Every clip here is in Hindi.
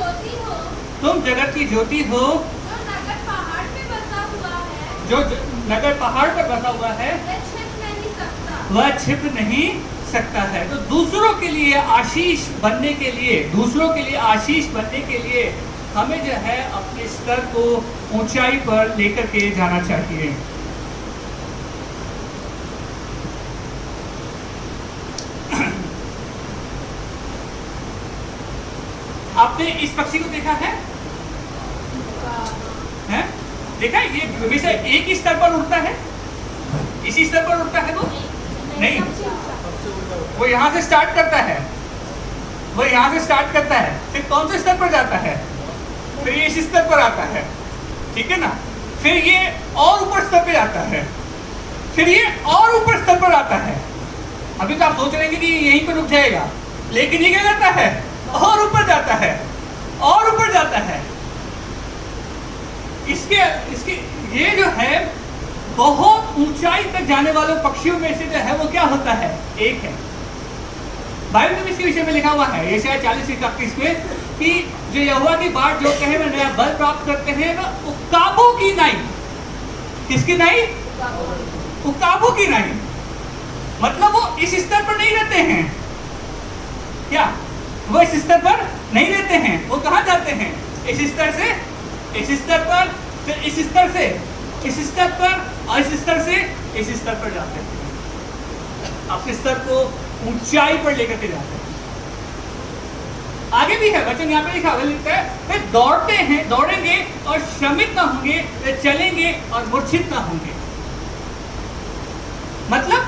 ज्योति हो, तुम जगत की ज्योति हो, जो नगर पहाड़ पे बसा हुआ है, जो नगर पहाड़ पर बसा हुआ है, वह छिप नहीं सकता। वह छिप नहीं सकता है। तो दूसरों के लिए आशीष बनने के लिए, दूसरों के लिए आशीष बनने के लिए हमें जो है अपने स्तर को ऊंचाई पर लेकर के जाना चाहिए। आपने इस पक्षी को देखा है? हैं? देखा है? ये हमेशा एक ही स्तर पर उड़ता है, इसी स्तर पर उड़ता है वो नहीं, वो यहाँ से स्टार्ट करता है, वो यहाँ से स्टार्ट करता है, फिर कौन से स्तर पर जाता है, फिर ये इस स्तर पर आता है, ठीक है ना, फिर ये और ऊपर स्तर पे जाता है, फिर ये और ऊपर स्तर पर आता है। अभी तो आप सोच रहे हैं कि यहीं पर रुक जाएगा, लेकिन ये क्या करता है, और ऊपर जाता है, और ऊपर जाता है। इसके इसके ये जो है बहुत ऊंचाई तक जाने वाले पक्षियों में से जो है वो क्या होता है, एक है। बाइबल में इसके विषय में लिखा हुआ है यशायाह 40:31 में कि जो यहोवा की बाट जो कहे में नया बल प्राप्त करते हैं ना, उकाबों की नहीं, किसकी नहीं, उकाबों की नहीं। मतलब वो इस स्तर पर नहीं रहते हैं, क्या वो इस स्तर पर नहीं रहते हैं, वो कहाँ जाते हैं, इस स्तर से इस स्तर पर, फिर इस स्तर से इस स्तर पर, और इस स्तर से इस स्तर पर जाते हैं, अपने स्तर को ऊंचाई पर लेकर के जाते हैं। आगे भी है वचन यहाँ पे लिखा हुआ, लिखता है वे दौड़ते हैं, दौड़ेंगे और श्रमित ना होंगे, वे चलेंगे और मूर्छित ना होंगे। मतलब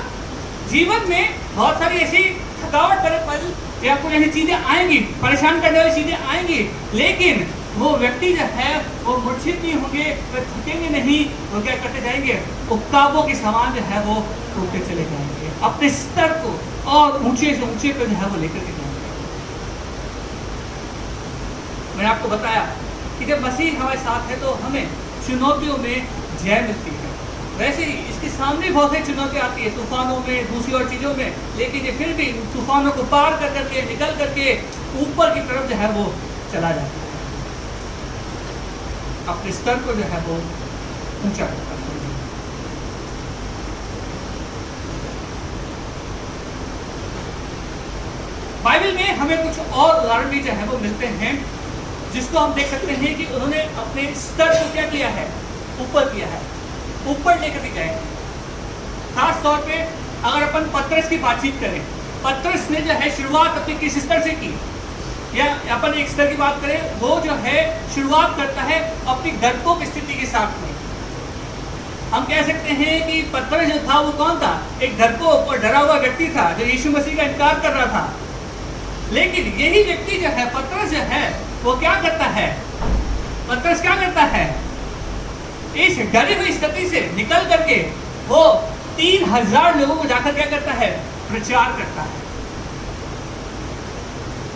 जीवन में बहुत सारी ऐसी थकावट भरे पल या कुछ ऐसी चीजें आएंगी, परेशान करने वाली चीजें आएंगी, लेकिन वो व्यक्ति जो है वो मूर्छित नहीं होंगे, वे थकेंगे नहीं, वो क्या करते जाएंगे, उकाबों के समान जो है वो उड़ते चले जाएंगे, अपने स्तर को और ऊंचे से ऊंचे पे जो है वो लेकर के जाएंगे। मैंने आपको बताया कि जब मसीह हमारे साथ है तो हमें चुनौतियों में जय मिलती है। वैसे ही इसके सामने बहुत सारी चुनौतियाँ आती है, तूफानों में, दूसरी और चीज़ों में, लेकिन ये फिर भी तूफानों को पार कर करके निकल करके ऊपर की तरफ जो है वो चला जाता है, अपने स्तर को जो है वो ऊंचा करता है। बाइबल में हमें कुछ और उदाहरण भी जो है वो मिलते हैं, जिसको हम देख सकते हैं कि उन्होंने अपने स्तर को क्या किया है, ऊपर किया है, ऊपर लेकर गए। खास तौर पे अगर अपन पतरस की बातचीत करें, पतरस ने जो है शुरुआत अपने किस स्तर से की, या अपन एक स्तर की बात करें, वो जो है शुरुआत करता है अपनी डरपोक स्थिति के साथ में। हम कह सकते हैं कि पतरस जो था वो कौन था, एक डरपोक और डरा हुआ व्यक्ति था जो यीशु मसीह का इनकार कर रहा था। लेकिन यही व्यक्ति जो है, पतरस जो है, वो क्या करता है, पतरस क्या करता है, इस डरी हुई स्थिति से निकल करके वो 3000 लोगों को जाकर क्या करता है, प्रचार करता है।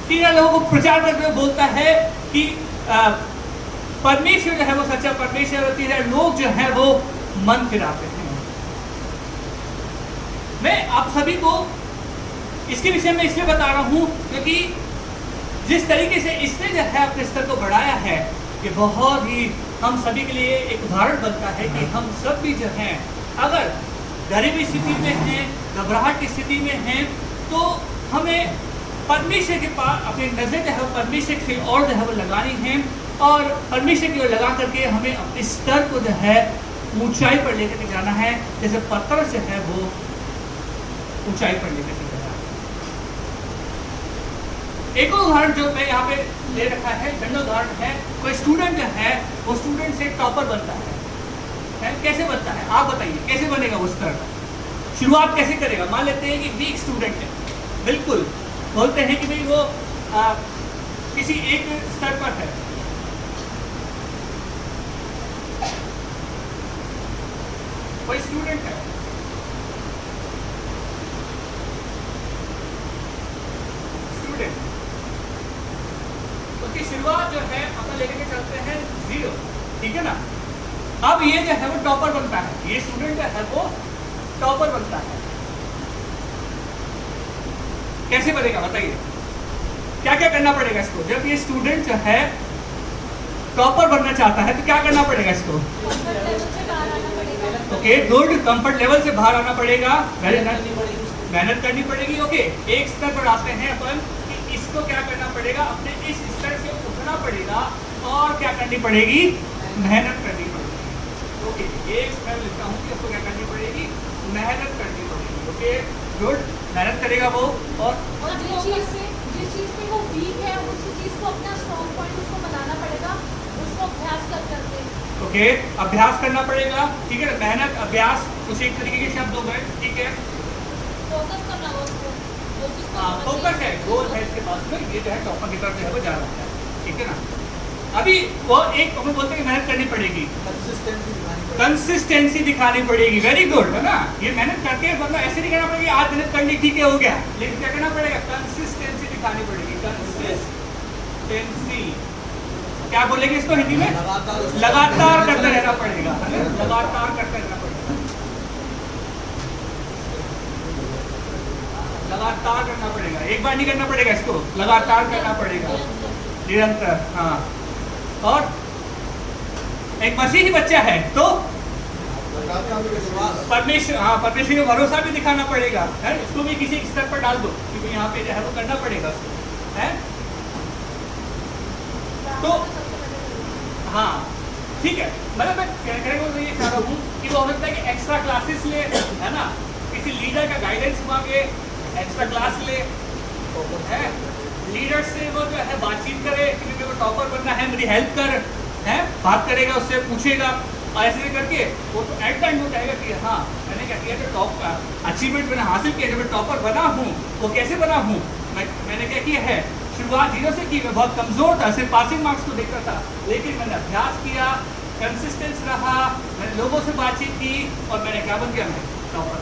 3000 लोगों को प्रचार करते हुए बोलता है कि परमेश्वर जो है वो सच्चा परमेश्वर, और 3000 लोग जो है वो मन फिराते हैं। मैं आप सभी को इसके विषय में इसलिए बता रहा हूं क्योंकि जिस तरीके से इसने जो है अपने स्तर को बढ़ाया है, ये बहुत ही हम सभी के लिए एक उदाहरण बनता है कि हम सब भी जो हैं, अगर डरी हुई स्थिति में हैं, घबराहट की स्थिति में हैं, तो हमें परमेश्वर के पास अपनी नज़र जो है परमेश्वर की ओर जो है वो लगानी है, और परमेश्वर की ओर लगा करके हमें अपने स्तर को जो है ऊंचाई पर लेकर के जाना है, जैसे पतरस जो है वो ऊंचाई पर लेकर के जाना है। एक और उदाहरण जो मैं यहाँ पे ले रखा है, जनरल उदाहरण है, कोई स्टूडेंट जो है वो स्टूडेंट से टॉपर बनता है। कैसे बनता है, आप बताइए कैसे बनेगा वो स्तर, शुरुआत कैसे करेगा। मान लेते हैं कि वीक स्टूडेंट है, बिल्कुल बोलते हैं कि भाई वो किसी एक स्तर पर है, कोई स्टूडेंट है, स्टूडेंट, उसकी शुरुआत जो है अपन लेकर के चलते हैं 0, ठीक है ना। अब ये जो है वो टॉपर बनता है, ये स्टूडेंट जो है वो टॉपर बनता है। कैसे बनेगा बताइए, क्या क्या करना पड़ेगा इसको? जब ये स्टूडेंट जो है टॉपर बनना चाहता है तो क्या करना पड़ेगा इसको? कंफर्ट लेवल से बाहर आना पड़ेगा। ओके गुड, कंफर्ट लेवल से बाहर आना पड़ेगा, मेहनत करनी पड़ेगी। ओके एक स्तर पर आते हैं अपन कि इसको क्या करना पड़ेगा, अपने इस स्तर से उठना पड़ेगा और क्या करनी पड़ेगी, मेहनत करनी पड़ेगी। ओके एक मैं लिखता हूँ कि उसको क्या करनी पड़ेगी, मेहनत करनी पड़ेगी। ओके गुड, मेहनत करेगा वो और जिस चीज पे वो वीक है उसी चीज को अपना स्ट्रॉन्ग पॉइंट उसको बनाना पड़ेगा, उसको अभ्यास कर करके। ओके अभ्यास करना पड़ेगा। ठीक है, मेहनत अभ्यास कुछ एक तरीके के शब्द हो गए। ठीक है, फोकस करना हो उसको, जो चीज को हाँ आना फोकस चाहिए। है, गोल है इसके पास में, ये जो है टॉपर की तरफ जो है वो जा रहा है। ठीक है ना, अभी वो एक हम बोलते हैं कि मेहनत करनी पड़ेगी, कंसिस्टेंसी दिखानी पड़ेगी। वेरी गुड, है ना, ये मेहनत करके मतलब ऐसे नहीं करना पड़ेगा आज मेहनत करनी ठीक है हो गया, लेकिन क्या करना पड़ेगा, कंसिस्टेंसी दिखानी पड़ेगी। कंसिस्टेंसी क्या बोलेंगे इसको हिंदी में, लगातार करते रहना पड़ेगा, है ना? लगातार करते रहना पड़ेगा, लगातार करना पड़ेगा, एक बार नहीं करना पड़ेगा इसको, लगातार करना पड़ेगा, निरंतर। हाँ, और एक मसीही बच्चा है तो परमेश्वर, हाँ परमेश्वर का भरोसा भी दिखाना पड़ेगा, है, इसको भी किसी स्तर पर डाल दो क्योंकि यहाँ पे जो है वो करना पड़ेगा उसको, है। तो हाँ ठीक है, मतलब मैं कहने को ये चाह रहा हूँ कि वो हो सकता है कि एक्स्ट्रा क्लासेस ले, है ना, किसी लीडर का गाइडेंस मांगे, एक्स्ट्रा क्लास ले, है, लीडर से वो जो है बातचीत करे कि मेरे को टॉपर बनना है, मेरी हेल्प कर, है, बात करेगा उससे, पूछेगा, और ऐसे करके वो तो एट टाइम हो जाएगा कि हाँ मैंने क्या किया, जो टॉप का अचीवमेंट मैंने हासिल किया, जब मैं टॉपर बना हूँ वो कैसे बना हूँ, मैंने क्या किया है, शुरुआत 0 से की, मैं बहुत कमज़ोर था, सिर्फ पासिंग मार्क्स को देखता था, लेकिन मैंने अभ्यास किया, कंसिस्टेंस रहा, मैंने लोगों से बातचीत की और मैंने क्या बन गया, मैं टॉपर।